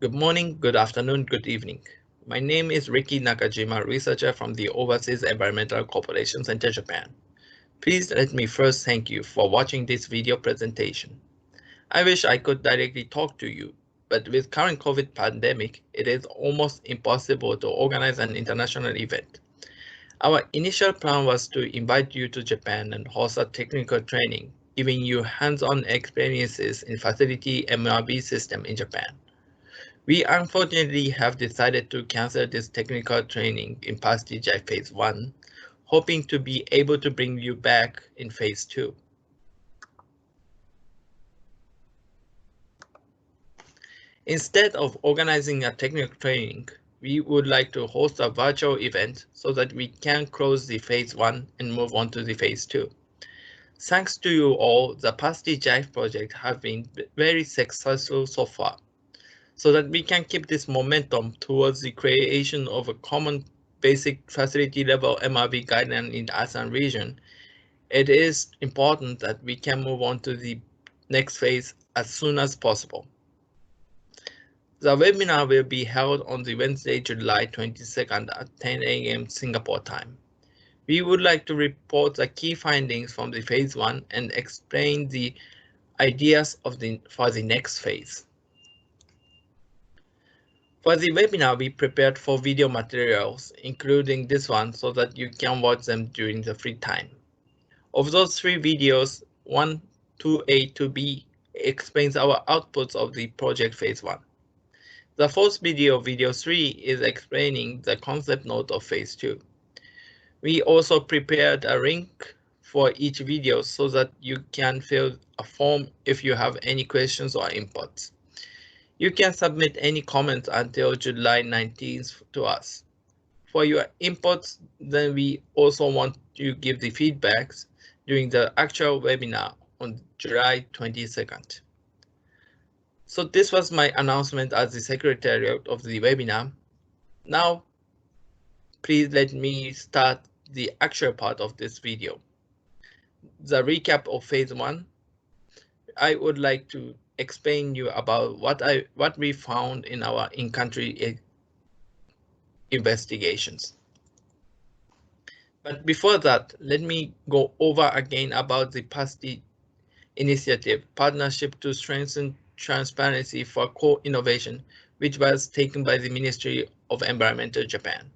Good morning, good afternoon, good evening. My name is Ricky Nakajima, researcher from the Overseas Environmental Cooperation Center, Japan. Please let me first thank you for watching this video presentation. I wish I could directly talk to you, but with current COVID pandemic, it is almost impossible to organize an international event. Our initial plan was to invite you to Japan and host a technical training, giving you hands-on experiences in facility MRV system in Japan. We unfortunately have decided to cancel this technical training in PaSTI-JAIF Phase 1, hoping to be able to bring you back in Phase 2. Instead of organizing a technical training, we would like to host a virtual event so that we can close the Phase 1 and move on to the Phase 2. Thanks to you all, the PaSTI-JAIF project has been very successful so far. So that we can keep this momentum towards the creation of a common basic facility level MRV guideline in the ASEAN region, it is important that we can move on to the next phase as soon as possible. The webinar will be held on the Wednesday, July 22nd at 10 a.m. Singapore time. We would like to report the key findings from the phase 1 and explain the ideas for the next phase. For the webinar, we prepared 4 video materials, including this one, so that you can watch them during the free time. Of those 3 videos, 1, 2A, 2B, explains our outputs of the project phase 1. The fourth video, video 3, is explaining the concept note of phase 2. We also prepared a link for each video so that you can fill a form if you have any questions or inputs. You can submit any comments until July 19th to us. For your inputs, then we also want to give the feedbacks during the actual webinar on July 22nd. So this was my announcement as the secretary of the webinar. Now, please let me start the actual part of this video. The recap of phase 1. I would like to explain you about what we found in our in-country investigations. But before that, let me go over again about the PaSTI initiative, Partnership to Strengthen Transparency for Co-Innovation, which was taken by the Ministry of Environmental Japan.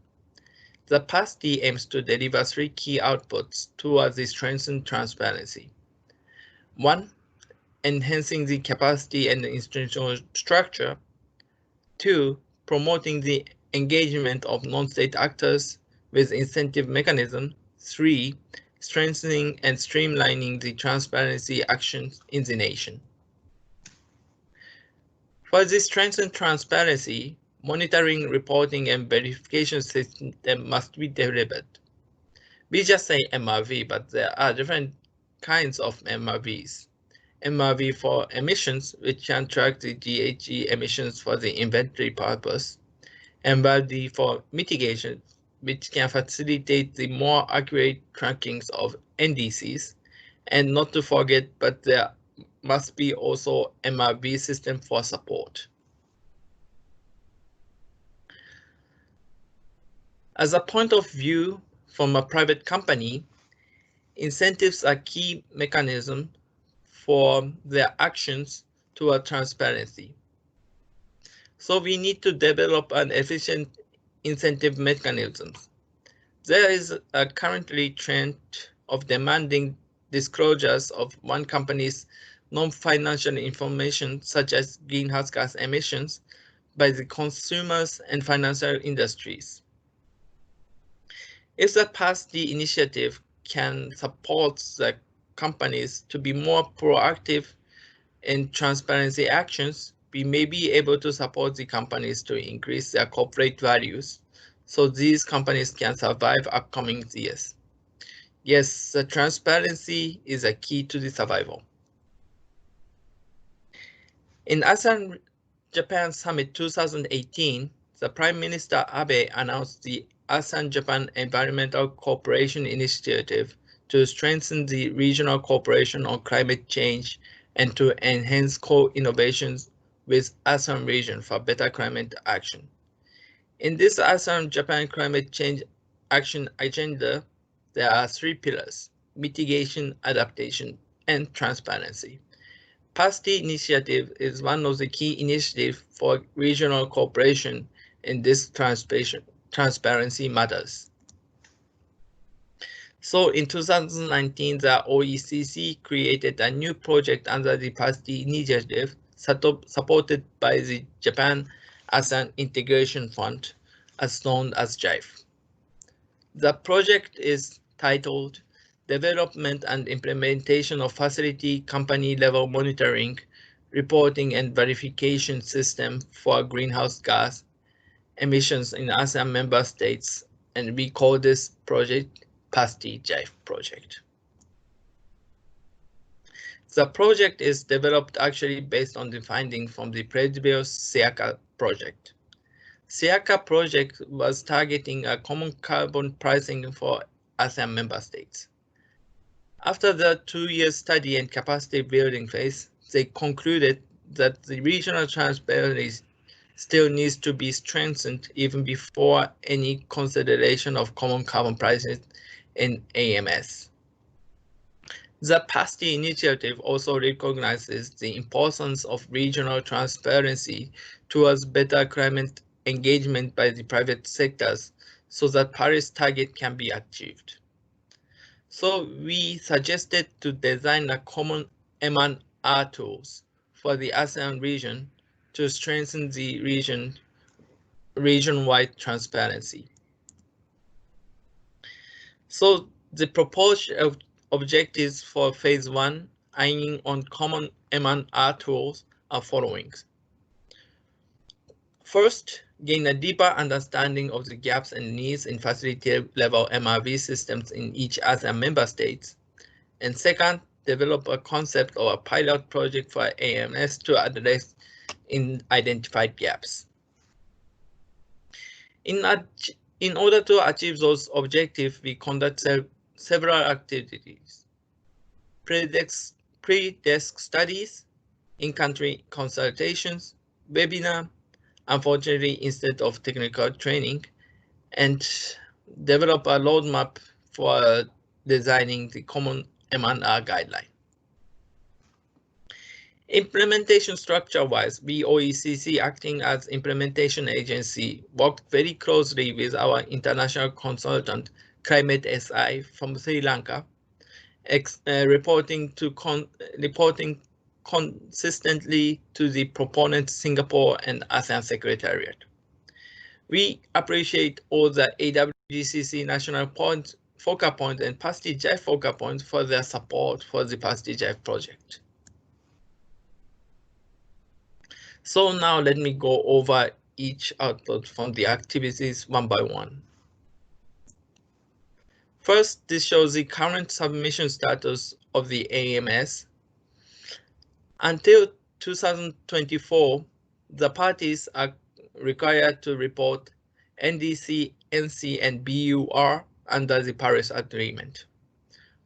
The PaSTI aims to deliver 3 key outputs towards the strengthened transparency. 1. Enhancing the capacity and the institutional structure. 2. Promoting the engagement of non-state actors with incentive mechanism. 3. Strengthening and streamlining the transparency actions in the nation. For this strengthened transparency, monitoring, reporting, and verification system must be developed. We just say MRV, but there are different kinds of MRVs. MRV for emissions, which can track the GHG emissions for the inventory purpose. MRV for mitigation, which can facilitate the more accurate trackings of NDCs. And not to forget, but there must be also MRV system for support. As a point of view from a private company, incentives are key mechanism for their actions toward transparency. So we need to develop an efficient incentive mechanisms. There is a currently trend of demanding disclosures of one company's non-financial information, such as greenhouse gas emissions, by the consumers and financial industries. If the PaSTI initiative can support the companies to be more proactive in transparency actions, we may be able to support the companies to increase their corporate values so these companies can survive upcoming years. Yes, the transparency is a key to the survival. In ASEAN Japan Summit 2018, the Prime Minister Abe announced the ASEAN-Japan Environmental Cooperation Initiative to strengthen the regional cooperation on climate change and to enhance co-innovations with ASEAN region for better climate action. In this ASEAN-Japan climate change action agenda, there are 3 pillars: mitigation, adaptation, and transparency. PaSTI initiative is one of the key initiatives for regional cooperation in this transparency matters. So in 2019, the OECD created a new project under the PaSTI initiative supported by the Japan ASEAN Integration Fund, as known as JAIF. The project is titled Development and Implementation of Facility Company Level Monitoring, Reporting and Verification System for Greenhouse Gas Emissions in ASEAN member states, and we call this project PaSTI-JAIF project. The project is developed actually based on the findings from the previous SEACA project. SEACA project was targeting a common carbon pricing for ASEAN member states. After the 2-year study and capacity building phase, they concluded that the regional transparency still needs to be strengthened even before any consideration of common carbon prices in AMS. The PaSTI initiative also recognizes the importance of regional transparency towards better climate engagement by the private sectors so that Paris target can be achieved. So we suggested to design a common M&R tools for the ASEAN region to strengthen the region-wide transparency. So the proposed objectives for phase 1, aiming on common M&R tools, are following. First, gain a deeper understanding of the gaps and needs in facility-level MRV systems in each ASEAN member states. And second, develop a concept or a pilot project for AMS to address identified gaps. In order to achieve those objectives, we conduct several activities: pre-desk studies, in-country consultations, webinar, unfortunately instead of technical training, and develop a roadmap for designing the common M&R guideline. Implementation structure-wise, we OECD, acting as implementation agency, worked very closely with our international consultant, Climate SI from Sri Lanka, reporting consistently to the proponent Singapore and ASEAN Secretariat. We appreciate all the AWGCC national focal point and PaSTI-JAIF focal point for their support for the PaSTI-JAIF project. So now let me go over each output from the activities one by one. First, this shows the current submission status of the AMS. Until 2024, the parties are required to report NDC, NC, and BUR under the Paris Agreement.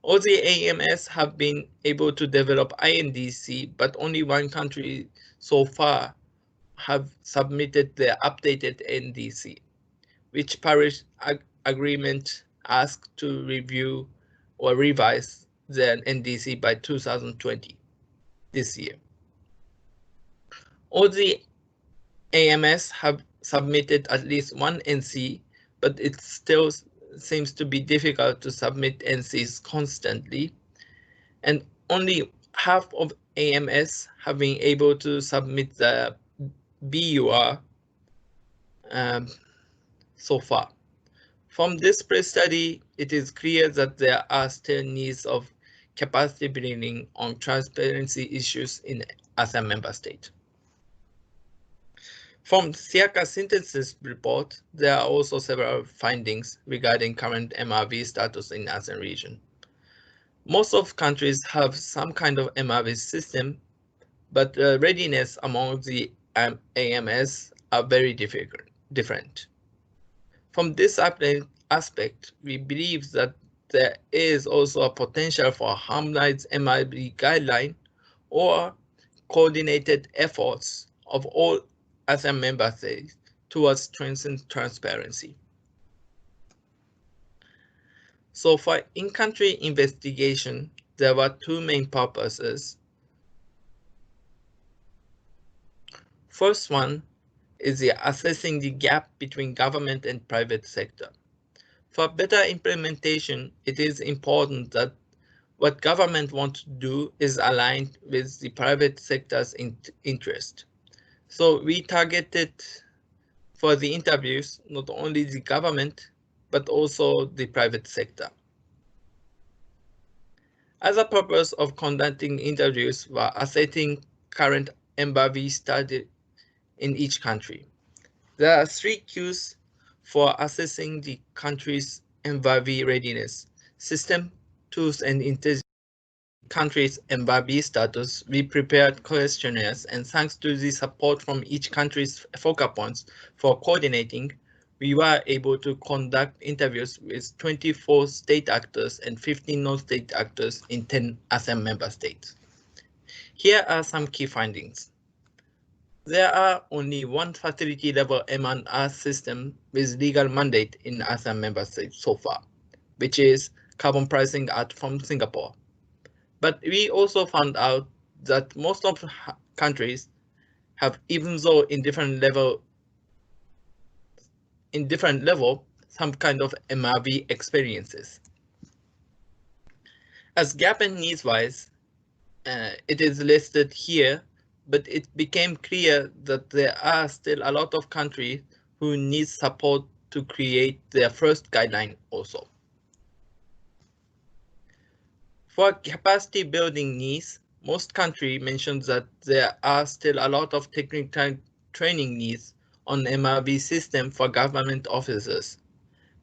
All the AMS have been able to develop INDC, but only one country so far have submitted their updated NDC, which Paris Agreement asked to review or revise their NDC by 2020, this year. All the AMS have submitted at least one NC, but it still seems to be difficult to submit NCs constantly, and only half of AMS have been able to submit the BUR so far. From this pre-study, it is clear that there are still needs of capacity building on transparency issues in ASEAN member states. From SEACA synthesis report, there are also several findings regarding current MRV status in ASEAN region. Most of countries have some kind of MRV system, but the readiness among the AMS are very different. From this aspect, we believe that there is also a potential for harmonized MRV guideline or coordinated efforts of all ASEAN member states towards strengthened transparency. So for in-country investigation, there were two main purposes. First one is assessing the gap between government and private sector. For better implementation, it is important that what government wants to do is aligned with the private sector's interest. So we targeted for the interviews not only the government, but also the private sector. Other purpose of conducting interviews were assessing current MBAV study in each country. There are three cues for assessing the country's MBAV readiness: system, tools, and intelligence. Country's MBAV status, we prepared questionnaires, and thanks to the support from each country's focal points for coordinating, we were able to conduct interviews with 24 state actors and 15 non-state actors in 10 ASEAN member states. Here are some key findings. There are only one facility-level M&R system with legal mandate in ASEAN member states so far, which is Carbon Pricing Act from Singapore. But we also found out that most of countries have, even though in different level, some kind of MRV experiences. As gap and needs wise, it is listed here, but it became clear that there are still a lot of countries who need support to create their first guideline also. For capacity building needs, most countries mentioned that there are still a lot of technical training needs on MRV system for government officers.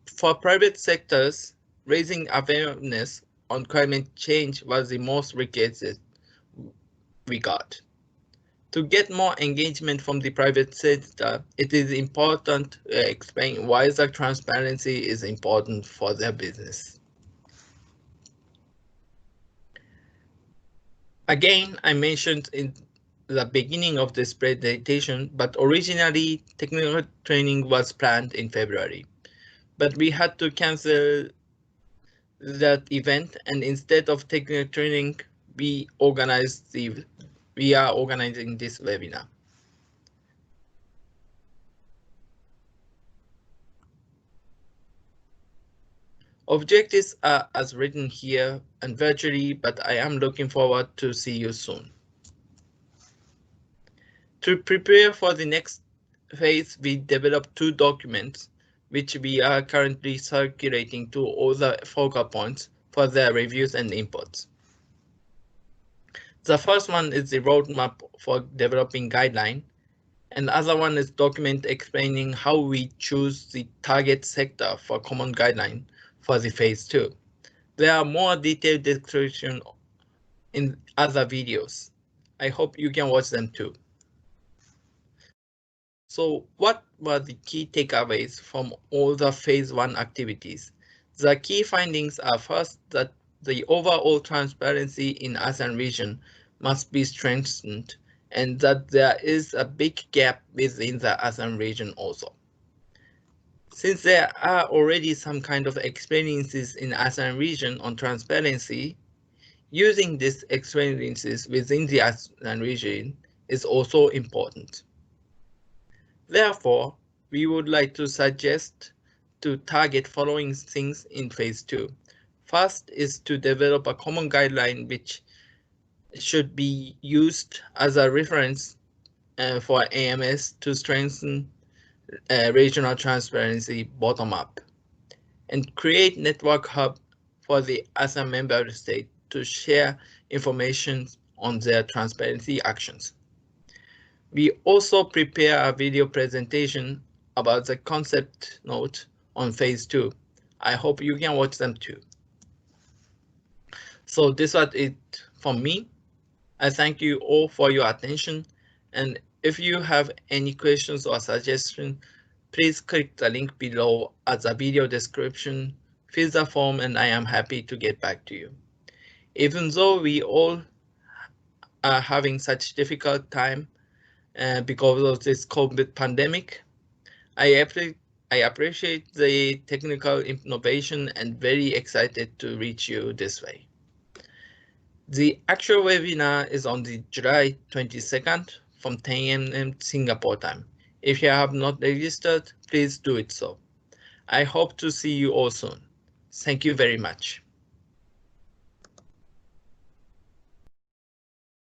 For private sectors, raising awareness on climate change was the most requested regard. To get more engagement from the private sector, it is important to explain why the transparency is important for their business. Again, I mentioned in the beginning of this presentation, but originally technical training was planned in February. But we had to cancel that event, and instead of technical training, we are organizing this webinar. Objectives are as written here and virtually, but I am looking forward to see you soon. To prepare for the next phase, we developed two documents, which we are currently circulating to all the focal points for their reviews and inputs. The first one is the roadmap for developing guideline, and the other one is document explaining how we choose the target sector for common guideline for the phase 2. There are more detailed description in other videos. I hope you can watch them too. So what were the key takeaways from all the phase 1 activities? The key findings are first that the overall transparency in ASEAN region must be strengthened, and that there is a big gap within the ASEAN region also. Since there are already some kind of experiences in ASEAN region on transparency, using these experiences within the ASEAN region is also important. Therefore, we would like to suggest to target following things in phase 2. First is to develop a common guideline which should be used as a reference for AMS to strengthen regional transparency bottom up, and create network hub for the ASEAN member state to share information on their transparency actions. We also prepare a video presentation about the concept note on phase 2. I hope you can watch them too. So this was it from me. I thank you all for your attention, and if you have any questions or suggestions, please click the link below at the video description, fill the form, and I am happy to get back to you. Even though we all are having such difficult time, because of this COVID pandemic. I appreciate the technical innovation and very excited to reach you this way. The actual webinar is on the July 22nd from 10 a.m. Singapore time. If you have not registered, please do it so. I hope to see you all soon. Thank you very much.